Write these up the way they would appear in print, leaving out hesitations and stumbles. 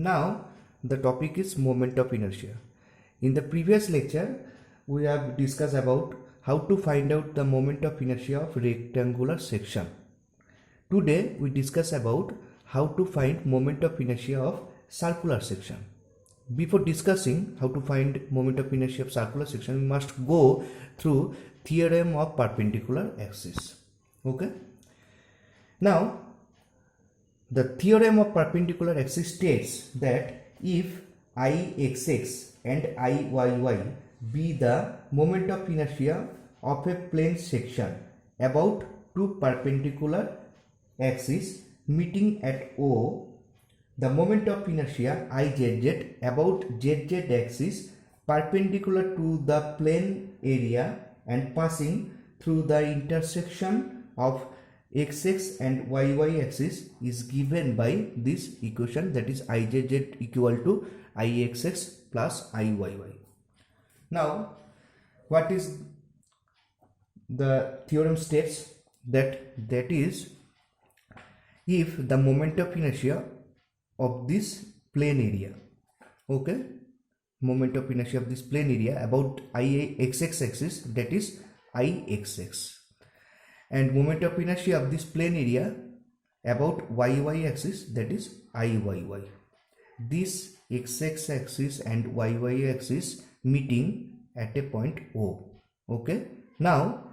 Now the topic is moment of inertia. In the previous lecture we have discussed about how to find out the moment of inertia of rectangular section. Today we discuss about how to find moment of inertia of circular section. Before discussing how to find moment of inertia of circular section, we must go through theorem of perpendicular axis. Okay. Now the theorem of perpendicular axis states that if Ixx and Iyy be the moment of inertia of a plane section about two perpendicular axes meeting at O, the moment of inertia Izz about zz axis perpendicular to the plane area and passing through the intersection of xx and yy axis is given by this equation, that is Izz equal to Ixx plus Iyy. Now what is the theorem states that is if the moment of inertia of this plane area, okay, moment of inertia of this plane area about Ixx axis, that is Ixx, and moment of inertia of this plane area about yy axis, that is Iyy. This xx axis and yy axis meeting at a point O. Okay, now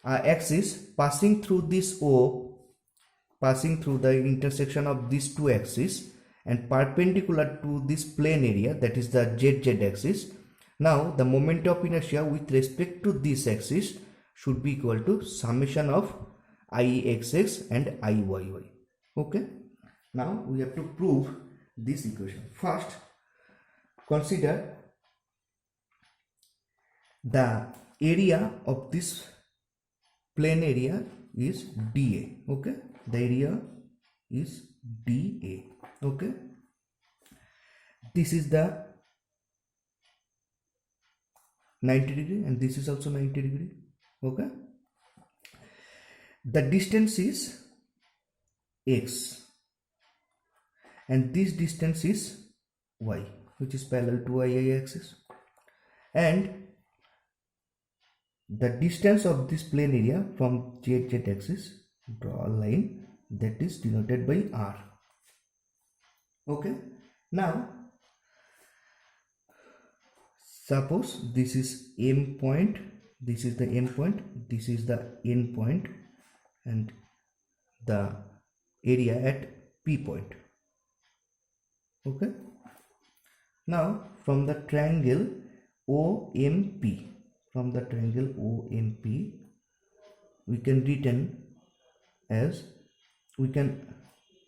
axis passing through this O, passing through the intersection of these two axes and perpendicular to this plane area, that is the zz axis. Now the moment of inertia with respect to this axis should be equal to summation of Ixx and Iyy. Okay, now we have to prove this equation. First, consider the area of this plane area is dA. Okay, the area is dA. Okay, this is the 90 degree and this is also 90 degree. Okay, the distance is x and this distance is y, which is parallel to y axis, and the distance of this plane area from zz axis, draw a line that is denoted by r. Okay, now suppose this is M point, this is the M point, this is the N point, and the area at P point. Okay, now from the triangle OMP, from the triangle OMP we can written as, we can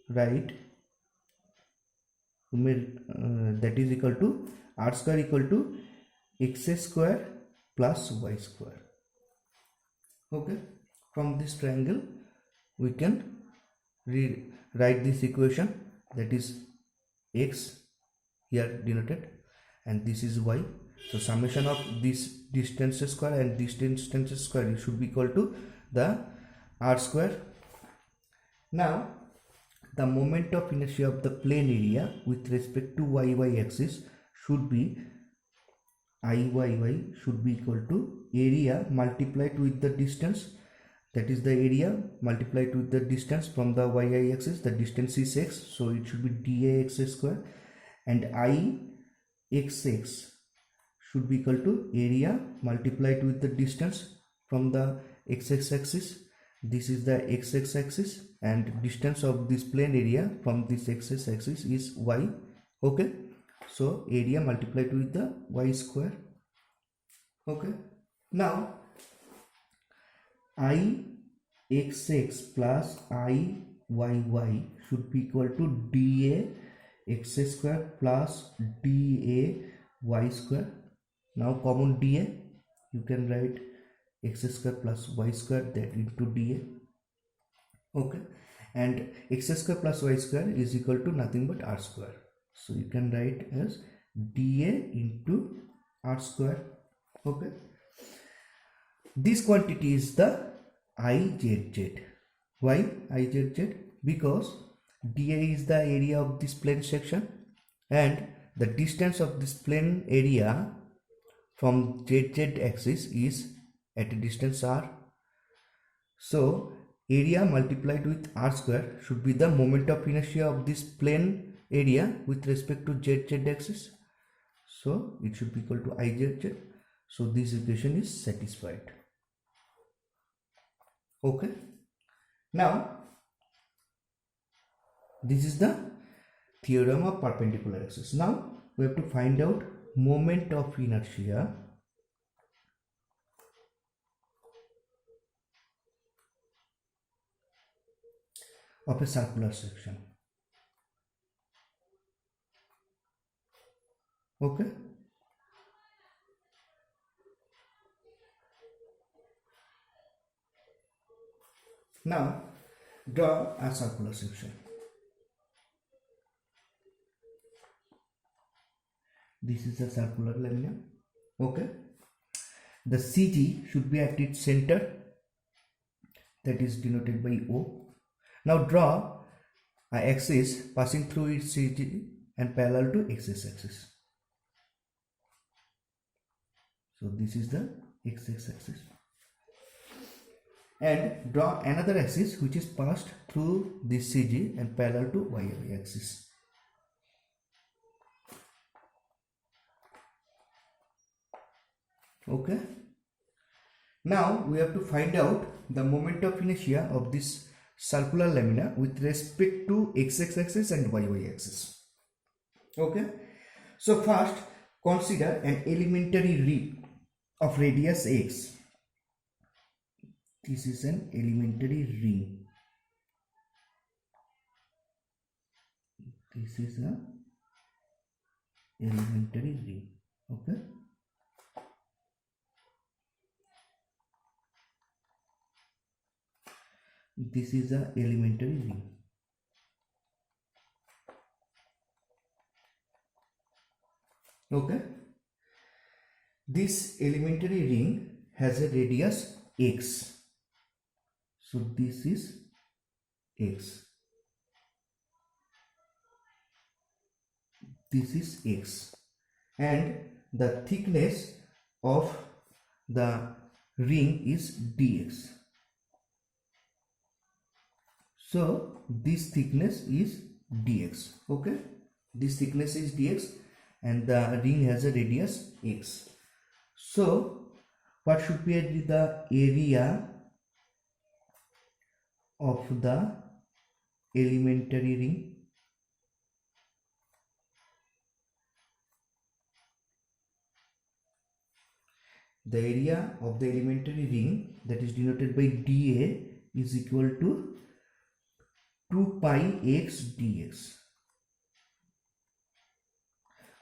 write that is equal to r square equal to x square plus y square. Okay, from this triangle we can rewrite this equation, that is x here denoted and this is y. So summation of this distance square and this distance square should be equal to the r square. Now the moment of inertia of the plane area with respect to yy axis should be Iyy should be equal to area multiplied with the distance, that is the area multiplied with the distance from the y axis, the distance is x, so it should be dAx square, and Ixx should be equal to area multiplied with the distance from the xx axis, this is the xx axis, and distance of this plane area from this xx axis is y. Okay, so area multiplied with the y square. Okay, now Ixx plus Iyy should be equal to dA x square plus dA y square. Now common dA, you can write x square plus y square that into dA. Okay, and x square plus y square is equal to nothing but r square, so you can write as dA into r square. Okay, this quantity is the Izz. Why Izz? Because dA is the area of this plane section, and the distance of this plane area from ZZ axis is at a distance r. So area multiplied with r square should be the moment of inertia of this plane area with respect to ZZ axis. So it should be equal to IZZ. So this equation is satisfied. Okay. Now this is the theorem of perpendicular axis. Now we have to find out moment of inertia of a circular section. Okay. Now draw a circular section. This is a circular lamina. Okay. The CG should be at its center, that is denoted by O. Now draw a axis passing through its CG and parallel to x-axis. So this is the x-axis. And draw another axis which is passed through this CG and parallel to y-axis. Okay. Now we have to find out the moment of inertia of this circular lamina with respect to x-axis and y-axis. Okay. So first consider an elementary ring of radius x. This is an elementary ring. This is an elementary ring. Okay. This is an elementary ring. Okay. This elementary ring has a radius x. So this is x. This is x. And the thickness of the ring is dx. So this thickness is dx. Okay. This thickness is dx and the ring has a radius x. So what should be the area of the elementary ring? The area of the elementary ring, that is denoted by dA, is equal to 2 pi x dx.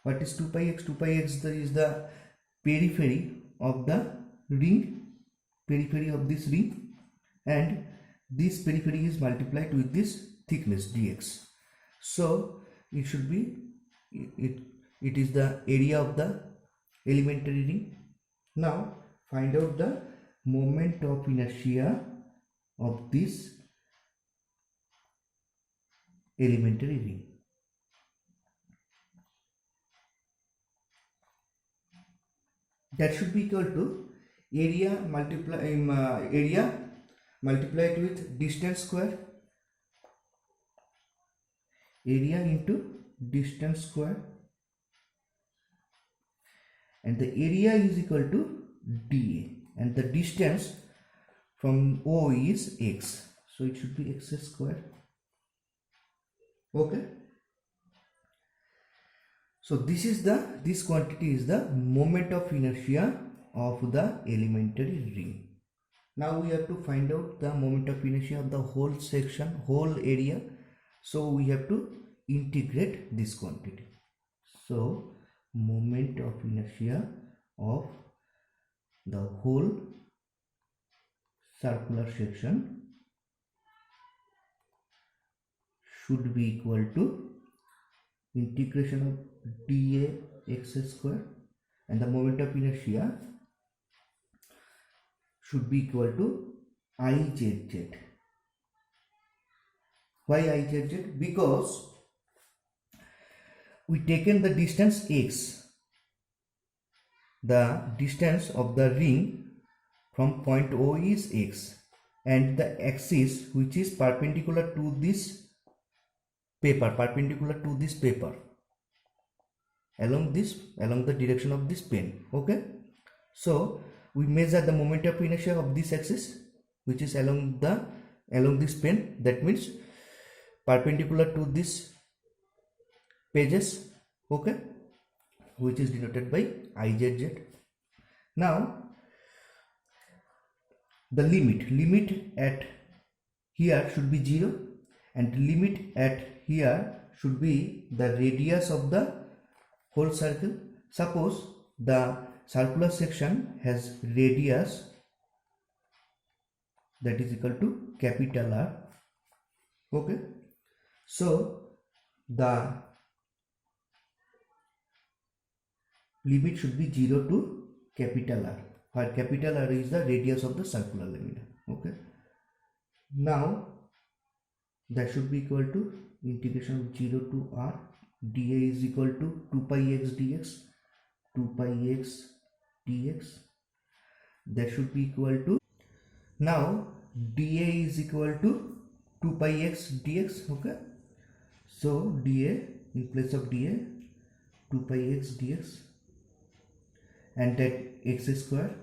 What is 2 pi x? 2 pi x is the periphery of the ring, periphery of this ring, and this periphery is multiplied with this thickness dx. So it should be it is the area of the elementary ring. Now find out the moment of inertia of this elementary ring. That should be equal to area multiplied with distance square, area into distance square, and the area is equal to dA, and the distance from O is x, so it should be x square. Okay. So this quantity is the moment of inertia of the elementary ring. Now we have to find out the moment of inertia of the whole section, whole area. So we have to integrate this quantity. So moment of inertia of the whole circular section should be equal to integration of dA x square, and the moment of inertia should be equal to IZZ. Why izz? Because we taken the distance x, the distance of the ring from point O is x, and the axis which is perpendicular to this paper, along the direction of this pen. Okay, so we measure the moment of inertia of this axis which is along this pen, that means perpendicular to this pages. Okay, which is denoted by izz. Now the limit at here should be 0, and limit at here should be the radius of the whole circle. Suppose the circular section has radius that is equal to capital R. Okay, so the limit should be 0 to capital R, where capital R is the radius of the circular lamina. Okay, now that should be equal to integration of 0 to R dA is equal to 2 pi x dx, 2 pi x dx. That should be equal to, now dA is equal to 2 pi x dx. Okay, so dA, in place of dA, 2 pi x dx, and that x square,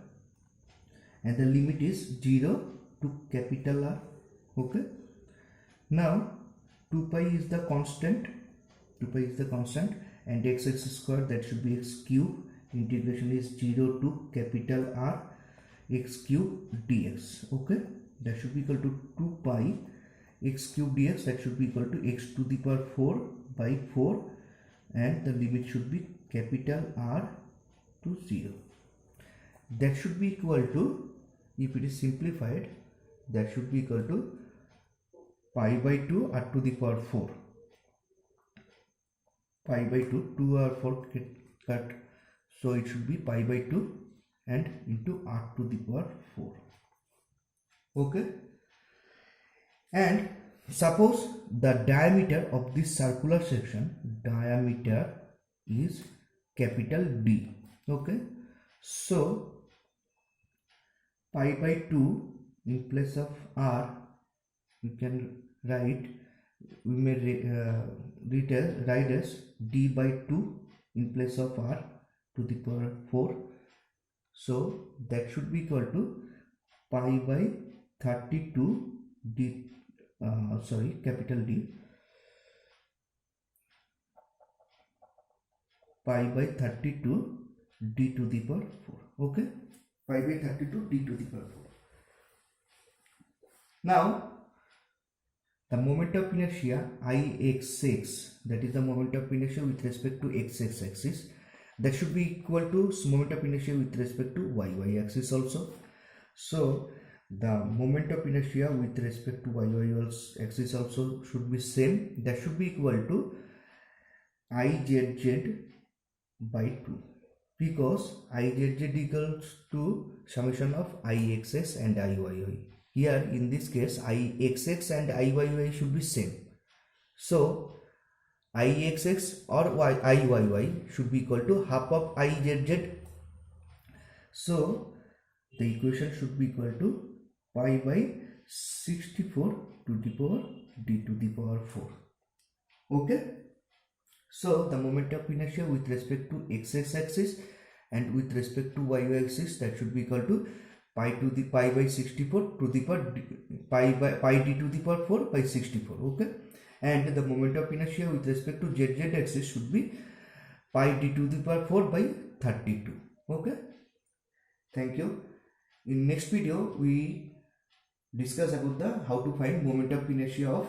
and the limit is 0 to capital R. Okay, now 2 pi is the constant, and x square, that should be x cube. Integration is 0 to capital R x cube dx. Okay, that should be equal to 2 pi x cube dx, that should be equal to x to the power 4 by 4, and the limit should be capital R to 0. That should be equal to, if it is simplified, that should be equal to pi by 2 r to the power 4. Pi by 2 r 4 cut, so it should be pi by 2 and into r to the power 4. Okay, and suppose the diameter of this circular section, diameter is capital D. Okay, so pi by 2 in place of r, we can write, we may write as d by 2 in place of r to the power 4. So that should be equal to pi by 32 d, capital D, pi by 32 d to the power 4. Okay, pi by 32 d to the power 4. Now the moment of inertia Ixx, that is the moment of inertia with respect to x axis, that should be equal to moment of inertia with respect to y axis also. So the moment of inertia with respect to y axis also should be same. That should be equal to Izz by 2, because Izz equals to summation of Ixx and Iyy. Here in this case Ixx and Iyy should be same, so Ixx or Iyy should be equal to half of Izz. So the equation should be equal to pi by 64 to the power d to the power 4. Okay, so the moment of inertia with respect to x axis and with respect to y axis, that should be equal to pi by 64 to the power pi d to the power 4 by 64. Okay, and the moment of inertia with respect to z axis should be pi d to the power 4 by 32. Okay, thank you. In next video we discuss about how to find moment of inertia of